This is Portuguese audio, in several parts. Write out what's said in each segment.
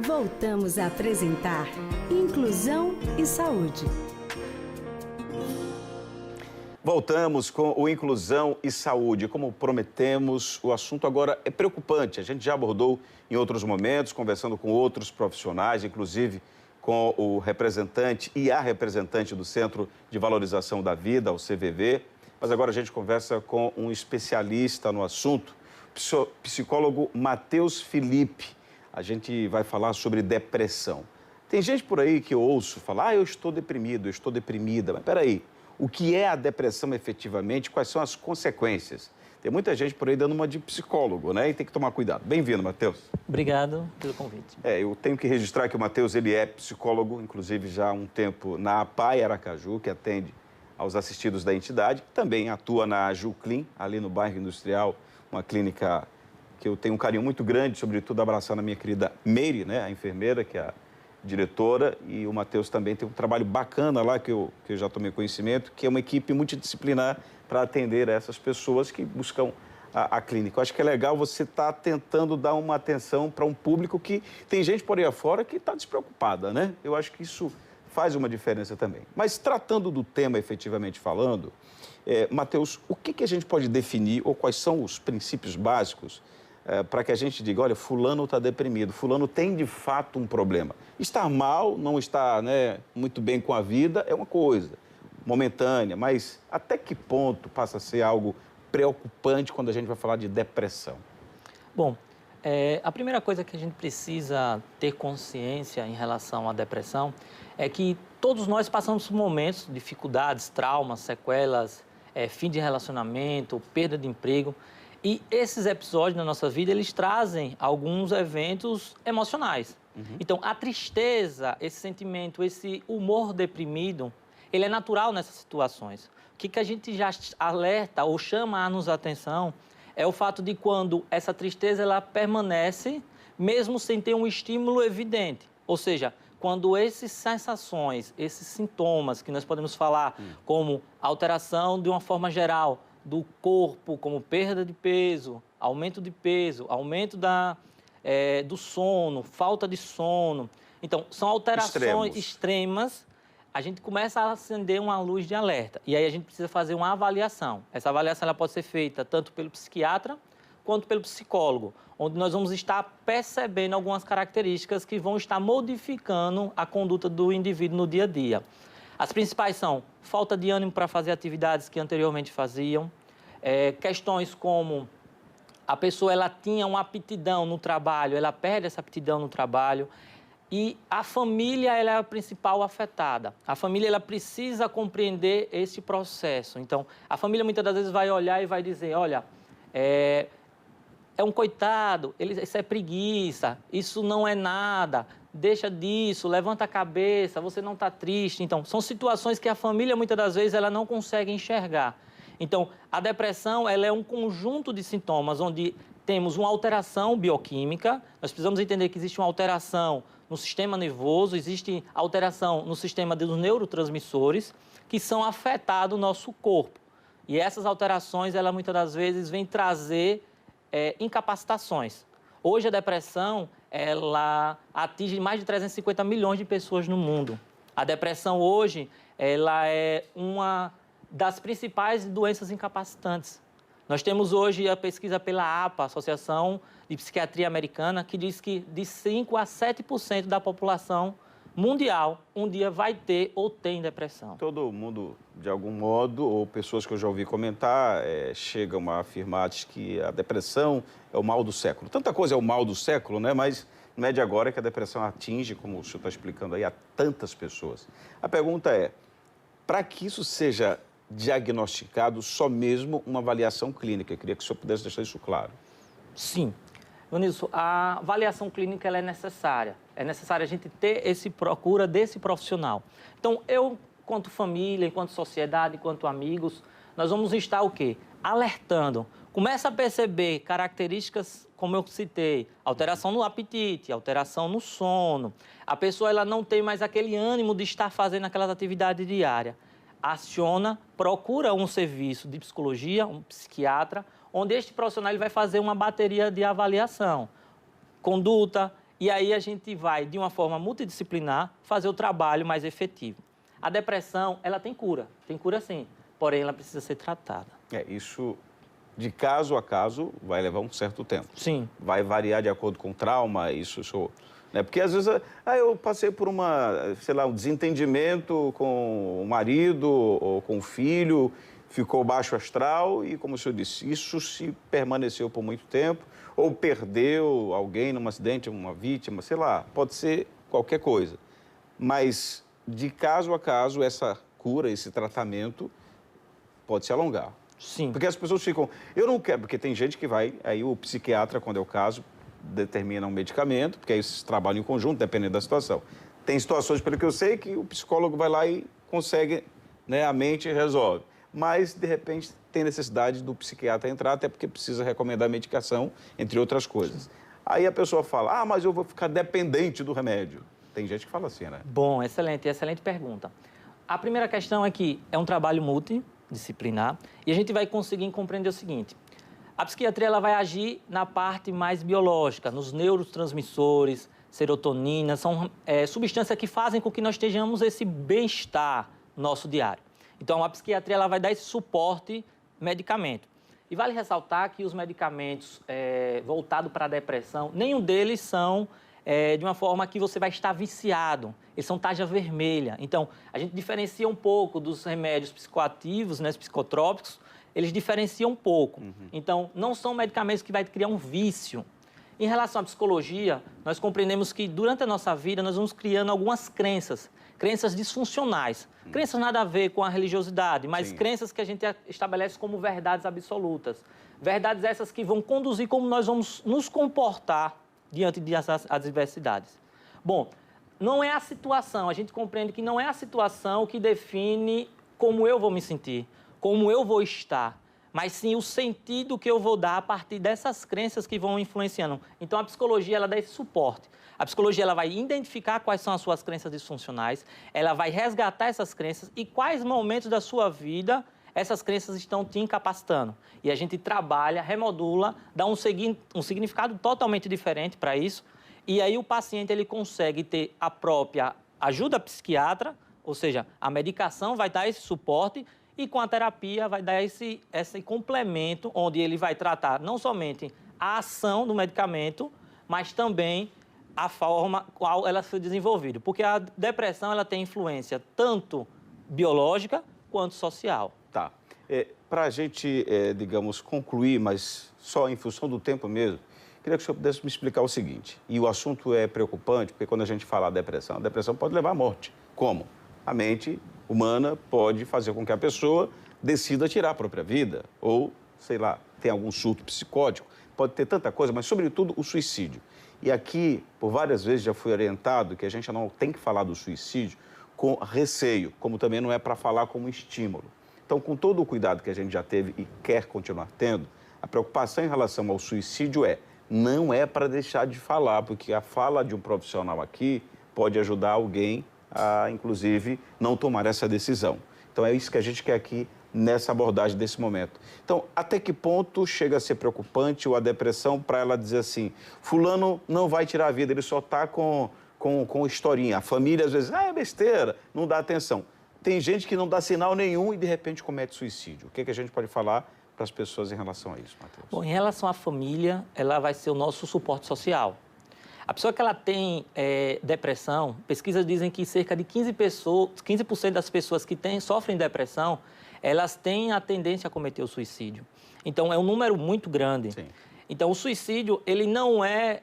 Voltamos a apresentar Inclusão e Saúde. Voltamos com o Inclusão e Saúde. Como prometemos, o assunto agora é preocupante. A gente já abordou em outros momentos, conversando com outros profissionais, inclusive com o representante e a representante do Centro de Valorização da Vida, o CVV. Mas agora a gente conversa com um especialista no assunto, psicólogo Matheus Felipe. A gente vai falar sobre depressão. Tem gente por aí que eu ouço falar, eu estou deprimido, eu estou deprimida. Mas peraí, o que é a depressão efetivamente? Quais são as consequências? Tem muita gente por aí dando uma de psicólogo, né? E tem que tomar cuidado. Bem-vindo, Matheus. Obrigado pelo convite. Eu tenho que registrar que o Matheus, ele é psicólogo, inclusive já há um tempo na APAE Aracaju, que atende aos assistidos da entidade. Também atua na Ajuclin, ali no bairro Industrial, uma clínica que eu tenho um carinho muito grande, sobretudo abraçando a minha querida Meire, né? A enfermeira, que é a diretora, e o Matheus também tem um trabalho bacana lá, que eu já tomei conhecimento, que é uma equipe multidisciplinar para atender essas pessoas que buscam a clínica. Eu acho que é legal você estar tentando dar uma atenção para um público que tem gente por aí afora que está despreocupada, né? Eu acho que isso faz uma diferença também. Mas tratando do tema efetivamente falando, Matheus, o que a gente pode definir ou quais são os princípios básicos para que a gente diga, olha, fulano está deprimido, fulano tem de fato um problema. Estar mal, não estar, né, muito bem com a vida é uma coisa momentânea, mas até que ponto passa a ser algo preocupante quando a gente vai falar de depressão? Bom, a primeira coisa que a gente precisa ter consciência em relação à depressão é que todos nós passamos por momentos, dificuldades, traumas, sequelas, fim de relacionamento, perda de emprego. E esses episódios na nossa vida, eles trazem alguns eventos emocionais. Então, a tristeza, esse sentimento, esse humor deprimido, ele é natural nessas situações. O que a gente já alerta ou chama a nos atenção é o fato de quando essa tristeza ela permanece, mesmo sem ter um estímulo evidente. Ou seja, quando essas sensações, esses sintomas que nós podemos falar como alteração de uma forma geral, do corpo, como perda de peso, aumento do sono, falta de sono. Então, são alterações extremas. A gente começa a acender uma luz de alerta. E aí a gente precisa fazer uma avaliação. Essa avaliação ela pode ser feita tanto pelo psiquiatra quanto pelo psicólogo, onde nós vamos estar percebendo algumas características que vão estar modificando a conduta do indivíduo no dia a dia. As principais são falta de ânimo para fazer atividades que anteriormente faziam, questões como a pessoa ela tinha uma aptidão no trabalho, ela perde essa aptidão no trabalho, e a família ela é a principal afetada. A família ela precisa compreender esse processo. Então, a família muitas das vezes vai olhar e vai dizer, olha, é um coitado, isso é preguiça, isso não é nada, deixa disso, levanta a cabeça, você não está triste. Então, são situações que a família, muitas das vezes, ela não consegue enxergar. Então, a depressão, ela é um conjunto de sintomas onde temos uma alteração bioquímica, nós precisamos entender que existe uma alteração no sistema nervoso, existe alteração no sistema dos neurotransmissores que são afetados no nosso corpo. E essas alterações, ela muitas das vezes vêm trazer incapacitações. Hoje a depressão, ela atinge mais de 350 milhões de pessoas no mundo. A depressão hoje, ela é uma das principais doenças incapacitantes. Nós temos hoje a pesquisa pela APA, Associação de Psiquiatria Americana, que diz que de 5% a 7% da população mundial um dia vai ter ou tem depressão. Todo mundo, de algum modo, ou pessoas que eu já ouvi comentar, chegam a afirmar que a depressão é o mal do século. Tanta coisa é o mal do século, né? Mas não é de agora que a depressão atinge, como o senhor está explicando aí, a tantas pessoas. A pergunta é, para que isso seja diagnosticado, só mesmo uma avaliação clínica? Eu queria que o senhor pudesse deixar isso claro. Sim. Vanilson, a avaliação clínica ela é necessária. É necessário a gente ter procura desse profissional. Então, eu, enquanto família, enquanto sociedade, enquanto amigos, nós vamos estar o quê? Alertando. Começa a perceber características, como eu citei, alteração no apetite, alteração no sono. A pessoa ela não tem mais aquele ânimo de estar fazendo aquelas atividades diárias. Aciona, procura um serviço de psicologia, um psiquiatra, onde este profissional ele vai fazer uma bateria de avaliação. Conduta, e aí a gente vai, de uma forma multidisciplinar, fazer o trabalho mais efetivo. A depressão, ela tem cura sim, porém ela precisa ser tratada. Isso, de caso a caso, vai levar um certo tempo. Sim. Vai variar de acordo com o trauma, né? Porque às vezes eu passei por um desentendimento com o marido ou com o filho, ficou baixo astral e, como o senhor disse, isso se permaneceu por muito tempo, ou perdeu alguém num acidente, uma vítima, pode ser qualquer coisa. Mas, de caso a caso, essa cura, esse tratamento pode se alongar. Sim. Porque as pessoas ficam, eu não quero, porque tem gente que vai, aí o psiquiatra, quando é o caso, determina um medicamento, porque aí vocês trabalham em conjunto, dependendo da situação. Tem situações, pelo que eu sei, que o psicólogo vai lá e consegue, né, a mente resolve. Mas, de repente, tem necessidade do psiquiatra entrar, até porque precisa recomendar medicação, entre outras coisas. Aí a pessoa fala, mas eu vou ficar dependente do remédio. Tem gente que fala assim, né? Bom, excelente pergunta. A primeira questão é que é um trabalho multidisciplinar e a gente vai conseguir compreender o seguinte. A psiquiatria ela vai agir na parte mais biológica, nos neurotransmissores, serotonina, são substâncias que fazem com que nós estejamos esse bem-estar nosso diário. Então, a psiquiatria ela vai dar esse suporte medicamento. E vale ressaltar que os medicamentos voltados para a depressão, nenhum deles são de uma forma que você vai estar viciado. Eles são tarja vermelha. Então, a gente diferencia um pouco dos remédios psicoativos, né, psicotrópicos, eles diferenciam um pouco. Então, não são medicamentos que vai criar um vício. Em relação à psicologia, nós compreendemos que durante a nossa vida nós vamos criando algumas crenças disfuncionais. Crenças nada a ver com a religiosidade, mas crenças que a gente estabelece como verdades absolutas. Verdades essas que vão conduzir como nós vamos nos comportar diante das adversidades. Bom, não é a situação, a gente compreende que não é a situação que define como eu vou me sentir, como eu vou estar, mas sim o sentido que eu vou dar a partir dessas crenças que vão influenciando. Então, a psicologia, ela dá esse suporte. A psicologia, ela vai identificar quais são as suas crenças disfuncionais, ela vai resgatar essas crenças e quais momentos da sua vida essas crenças estão te incapacitando. E a gente trabalha, remodula, dá um significado totalmente diferente para isso, e aí o paciente ele consegue ter a própria ajuda psiquiatra, ou seja, a medicação vai dar esse suporte e com a terapia vai dar esse complemento, onde ele vai tratar não somente a ação do medicamento, mas também a forma qual ela foi desenvolvida. Porque a depressão ela tem influência tanto biológica quanto social. Tá. Para a gente, digamos, concluir, mas só em função do tempo mesmo, queria que o senhor pudesse me explicar o seguinte, e o assunto é preocupante, porque quando a gente fala a depressão pode levar à morte. Como? A mente humana pode fazer com que a pessoa decida tirar a própria vida, ou, tem algum surto psicótico, pode ter tanta coisa, mas, sobretudo, o suicídio. E aqui, por várias vezes, já fui orientado que a gente não tem que falar do suicídio com receio, como também não é para falar como estímulo. Então, com todo o cuidado que a gente já teve e quer continuar tendo, a preocupação em relação ao suicídio não é para deixar de falar, porque a fala de um profissional aqui pode ajudar alguém a, inclusive, não tomar essa decisão. Então, é isso que a gente quer aqui nessa abordagem desse momento. Então, até que ponto chega a ser preocupante ou a depressão para ela dizer assim, fulano não vai tirar a vida, ele só está com historinha. A família, às vezes, é besteira, não dá atenção. Tem gente que não dá sinal nenhum e, de repente, comete suicídio. O que a gente pode falar para as pessoas em relação a isso, Matheus? Bom, em relação à família, ela vai ser o nosso suporte social. A pessoa que ela tem depressão, pesquisas dizem que cerca de 15% das pessoas que sofrem depressão, elas têm a tendência a cometer o suicídio. Então, é um número muito grande. Sim. Então, o suicídio, ele não é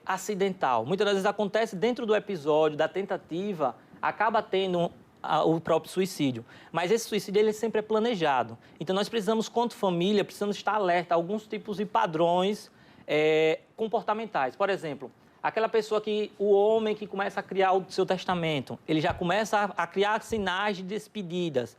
acidental. Muitas vezes acontece dentro do episódio, da tentativa, acaba tendo o próprio suicídio. Mas esse suicídio, ele sempre é planejado. Então, nós precisamos, quanto família, precisamos estar alerta a alguns tipos de padrões comportamentais. Por exemplo, aquela pessoa o homem que começa a criar o seu testamento, ele já começa a criar sinais de despedidas.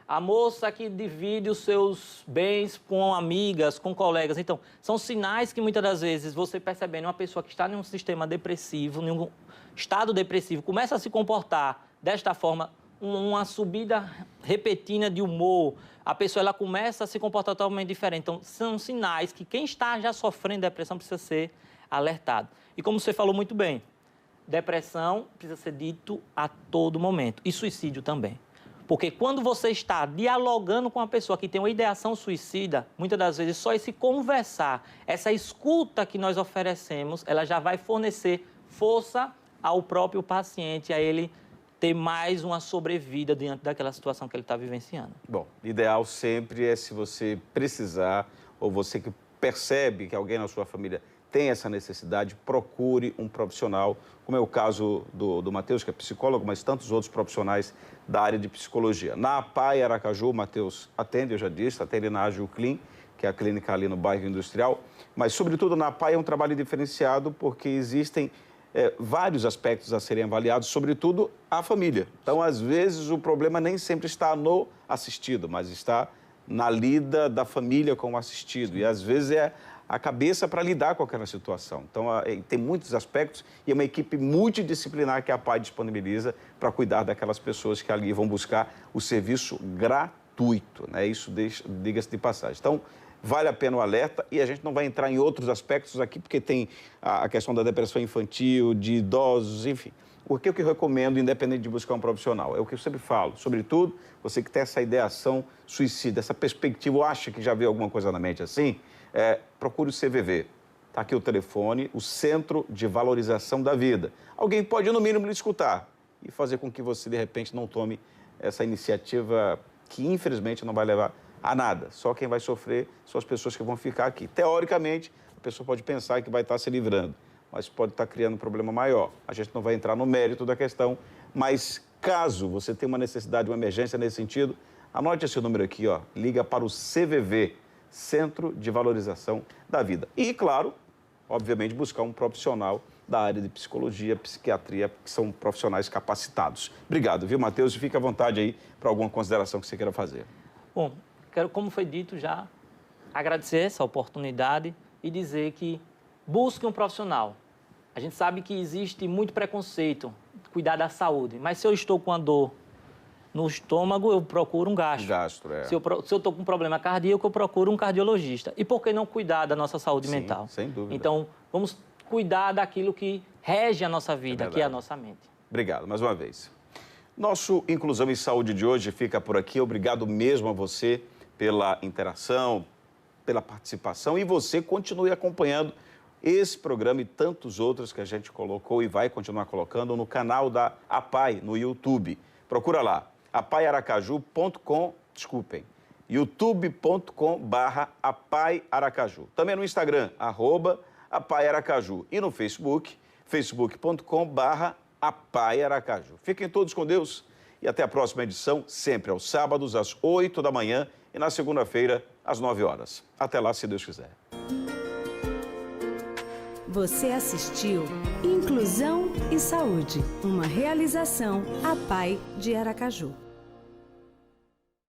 A moça que divide os seus bens com amigas, com colegas. Então, são sinais que muitas das vezes você percebendo uma pessoa que está em um sistema depressivo, em um estado depressivo, começa a se comportar desta forma, uma subida repentina de humor, a pessoa ela começa a se comportar totalmente diferente. Então, são sinais que quem está já sofrendo depressão precisa ser alertado. E como você falou muito bem, depressão precisa ser dito a todo momento, e suicídio também. Porque quando você está dialogando com uma pessoa que tem uma ideação suicida, muitas das vezes só esse conversar, essa escuta que nós oferecemos, ela já vai fornecer força ao próprio paciente, a ele ter mais uma sobrevida diante daquela situação que ele está vivenciando. Bom, ideal sempre é, se você precisar, ou você que percebe que alguém na sua família tem essa necessidade, procure um profissional, como é o caso do Matheus, que é psicólogo, mas tantos outros profissionais da área de psicologia. Na APAI Aracaju, o Matheus atende, eu já disse, atende na Ajuclin, que é a clínica ali no bairro industrial, mas sobretudo na APAI é um trabalho diferenciado porque existem vários aspectos a serem avaliados, sobretudo a família. Então, às vezes, o problema nem sempre está no assistido, mas está na lida da família com o assistido. E, às vezes, é a cabeça para lidar com aquela situação. Então, tem muitos aspectos e é uma equipe multidisciplinar que a APAI disponibiliza para cuidar daquelas pessoas que ali vão buscar o serviço gratuito, né? Isso diga-se de passagem. Então, vale a pena o alerta e a gente não vai entrar em outros aspectos aqui, porque tem a questão da depressão infantil, de idosos, enfim. O que eu recomendo, independente de buscar um profissional, é o que eu sempre falo. Sobretudo, você que tem essa ideação suicida, essa perspectiva, ou acha que já viu alguma coisa na mente assim, procure o CVV. Está aqui o telefone, o Centro de Valorização da Vida. Alguém pode, no mínimo, lhe escutar e fazer com que você, de repente, não tome essa iniciativa que, infelizmente, não vai levar a nada. Só quem vai sofrer são as pessoas que vão ficar aqui. Teoricamente, a pessoa pode pensar que vai estar se livrando, mas pode estar criando um problema maior. A gente não vai entrar no mérito da questão, mas caso você tenha uma necessidade, uma emergência nesse sentido, anote esse número aqui, ó, liga para o CVV, Centro de Valorização da Vida. E, claro, obviamente, buscar um profissional da área de psicologia, psiquiatria, que são profissionais capacitados. Obrigado, viu, Matheus? E fique à vontade aí para alguma consideração que você queira fazer. Bom, quero, como foi dito já, agradecer essa oportunidade e dizer que busque um profissional. A gente sabe que existe muito preconceito, cuidar da saúde, mas se eu estou com a dor no estômago, eu procuro um gastro. Se eu estou com um problema cardíaco, eu procuro um cardiologista. E por que não cuidar da nossa saúde mental? Sem dúvida. Então, vamos cuidar daquilo que rege a nossa vida, que é a nossa mente. Obrigado, mais uma vez. Nosso Inclusão e Saúde de hoje fica por aqui. Obrigado mesmo a você pela interação, pela participação. E você continue acompanhando esse programa e tantos outros que a gente colocou e vai continuar colocando no canal da APAI, no YouTube. Procura lá, youtube.com/APAI Aracaju. Também no Instagram, @APAI Aracaju. E no Facebook, facebook.com/APAI Aracaju. Fiquem todos com Deus e até a próxima edição, sempre aos sábados, às 8 da manhã e na segunda-feira, às 9 horas. Até lá, se Deus quiser. Você assistiu Inclusão e Saúde, uma realização APAI de Aracaju.